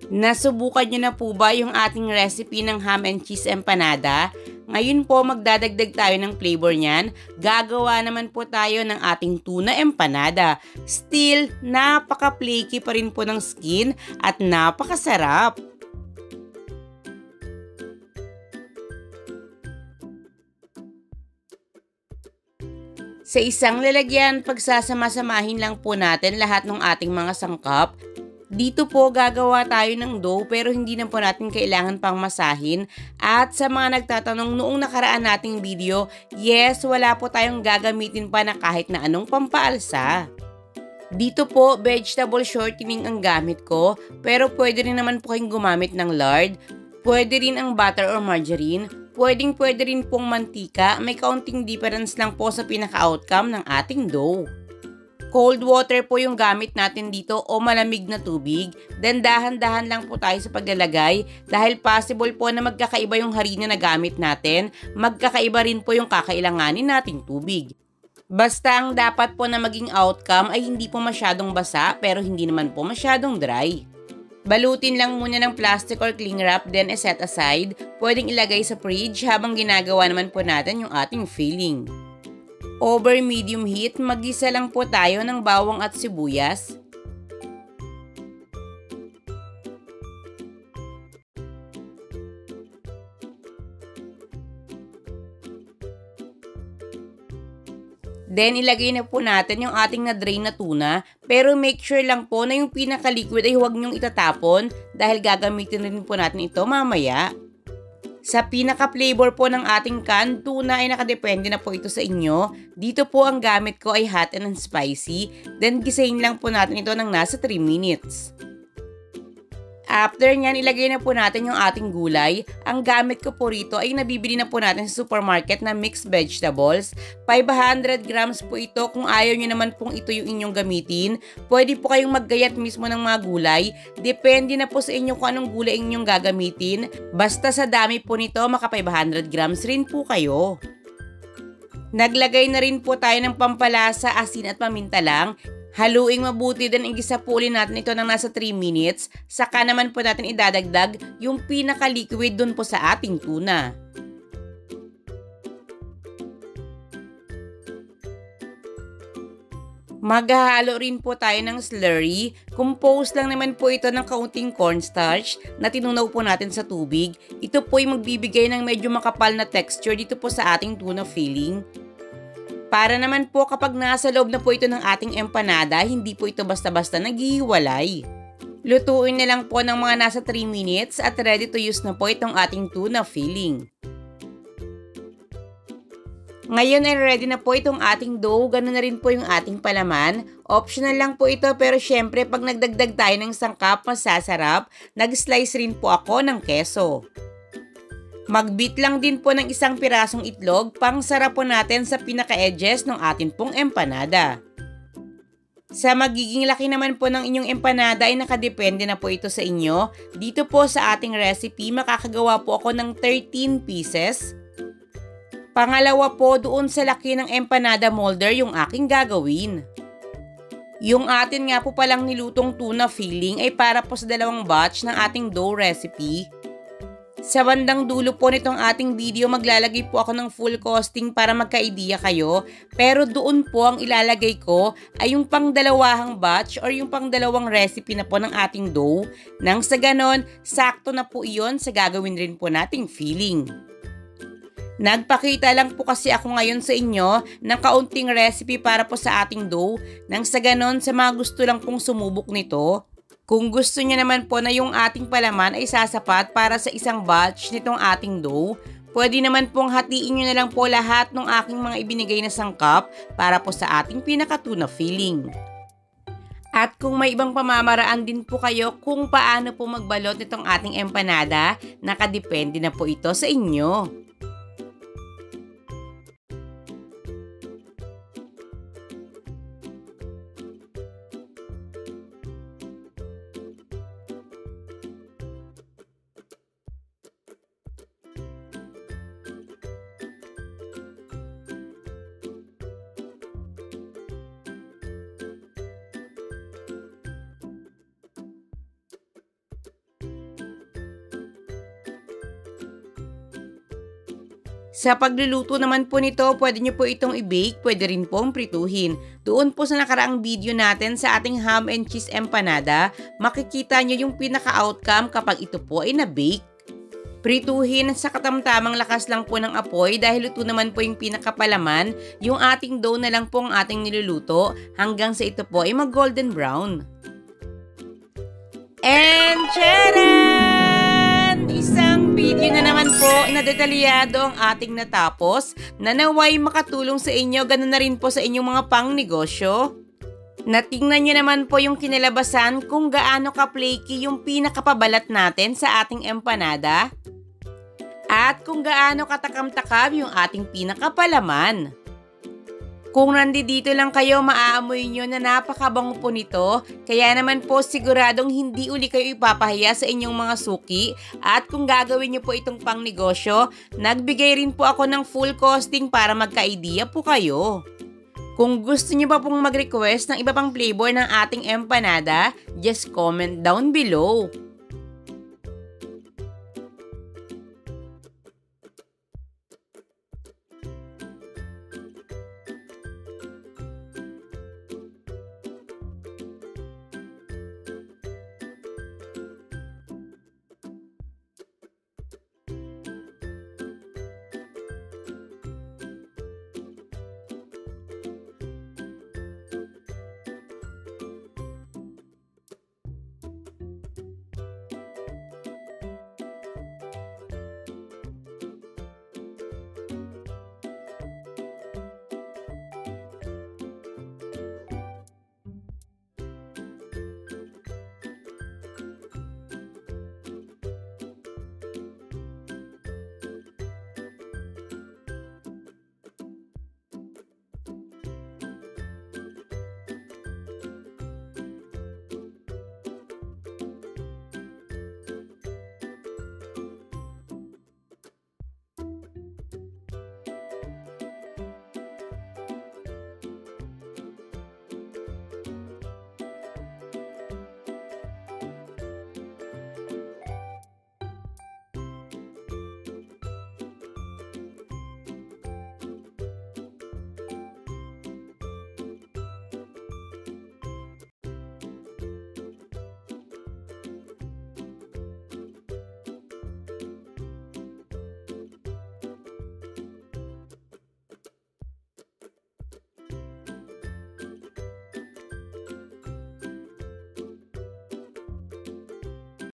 Nasubukan nyo na po ba yung ating recipe ng ham and cheese empanada? Ngayon po magdadagdag tayo ng flavor niyan. Gagawa naman po tayo ng ating tuna empanada. Still, napaka-flaky pa rin po ng skin at napakasarap. Sa isang lalagyan, pagsasama-samahin lang po natin lahat ng ating mga sangkap. Dito po gagawa tayo ng dough pero hindi na po natin kailangan pang masahin. At sa mga nagtatanong noong nakaraan nating video, yes, wala po tayong gagamitin pa na kahit na anong pampaalsa. Dito po, vegetable shortening ang gamit ko, pero pwede rin naman po kayong gumamit ng lard. Pwede rin ang butter or margarine. Pwede rin pong mantika. May kaunting difference lang po sa pinaka-outcome ng ating dough. Cold water po yung gamit natin dito o malamig na tubig. Then dahan-dahan lang po tayo sa paglalagay dahil possible po na magkakaiba yung harina na gamit natin. Magkakaiba rin po yung kakailanganin nating tubig. Basta ang dapat po na maging outcome ay hindi po masyadong basa pero hindi naman po masyadong dry. Balutin lang muna ng plastic or cling wrap then set aside. Pwedeng ilagay sa fridge habang ginagawa naman po natin yung ating filling. Over medium heat, mag-isa lang po tayo ng bawang at sibuyas. Then, ilagay na po natin yung ating na-drain na tuna. Pero make sure lang po na yung pinaka-liquid ay huwag nyong itatapon dahil gagamitin rin po natin ito mamaya. Sa pinaka-flavor po ng ating canned tuna ay nakadepende na po ito sa inyo. Dito po ang gamit ko ay hot and spicy. Then gisahin lang po natin ito ng nasa 3 minutes. After nyan, ilagay na po natin yung ating gulay. Ang gamit ko po rito ay nabibili na po natin sa supermarket na mixed vegetables. 500 grams po ito. Kung ayaw nyo naman pong ito yung inyong gamitin, pwede po kayong maggayat mismo ng mga gulay. Depende na po sa inyo kung anong gulay inyong gagamitin. Basta sa dami po nito, maka 500 grams rin po kayo. Naglagay na rin po tayo ng pampalasa, asin at paminta lang. Haluing mabuti din, igisa po ulit natin ito ng nasa 3 minutes. Saka naman po natin idadagdag yung pinaka-liquid dun po sa ating tuna. Maghahalo rin po tayo ng slurry. Compose lang naman po ito ng kaunting cornstarch na tinunaw po natin sa tubig. Ito po ay magbibigay ng medyo makapal na texture dito po sa ating tuna filling. Para naman po kapag nasa loob na po ito ng ating empanada, hindi po ito basta-basta naghihiwalay. Lutuin na lang po ng mga nasa 3 minutes at ready to use na po itong ating tuna filling. Ngayon ay ready na po itong ating dough, ganun na rin po yung ating palaman. Optional lang po ito pero syempre pag nagdagdag tayo ng sangkap, masasarap. Nag-slice rin po ako ng keso. Mag-beat lang din po ng isang pirasong itlog, pang sarap po natin sa pinaka-edges ng atin pong empanada. Sa magiging laki naman po ng inyong empanada ay nakadepende na po ito sa inyo. Dito po sa ating recipe, makakagawa po ako ng 13 pieces. Pangalawa po, doon sa laki ng empanada molder yung aking gagawin. Yung atin nga po palang nilutong tuna filling ay para po sa dalawang batch ng ating dough recipe. Sa bandang dulo po nitong ating video, maglalagay po ako ng full costing para magka-idea kayo. Pero doon po ang ilalagay ko ay yung pang-dalawahang batch or yung pang-dalawang recipe na po ng ating dough. Nang sa ganon, sakto na po iyon sa gagawin rin po nating filling. Nagpakita lang po kasi ako ngayon sa inyo ng kaunting recipe para po sa ating dough. Nang sa ganon, sa mga gusto lang pong sumubok nito, kung gusto niya naman po na yung ating palaman ay sasapat para sa isang batch nitong ating dough, pwede naman pong hatiin nyo na lang po lahat ng aking mga ibinigay na sangkap para po sa ating pinaka-tuna filling. At kung may ibang pamamaraan din po kayo kung paano po magbalot nitong ating empanada, nakadepende na po ito sa inyo. Sa pagluluto naman po nito, pwede nyo po itong i-bake, pwede rin pong prituhin. Doon po sa nakaraang video natin sa ating ham and cheese empanada, makikita nyo yung pinaka-outcome kapag ito po ay na-bake. Prituhin sa katamtamang lakas lang po ng apoy dahil luto naman po yung pinakapalaman, yung ating dough na lang po ang ating niluluto hanggang sa ito po ay mag-golden brown. And charan! Isang video na naman po na detalyado ang ating natapos na naway makatulong sa inyo, ganun na rin po sa inyong mga pang-negosyo. Natingnan nyo naman po yung kinalabasan kung gaano ka-flaky yung pinakapabalat natin sa ating empanada at kung gaano katakam-takam yung ating pinakapalaman. Kung nandito lang kayo, maaamoy nyo na napakabango po nito, kaya naman po siguradong hindi uli kayo ipapahiya sa inyong mga suki. At kung gagawin nyo po itong pang negosyo, nagbigay rin po ako ng full costing para magka-idea po kayo. Kung gusto nyo pa pong mag-request ng iba pang flavor ng ating empanada, just comment down below.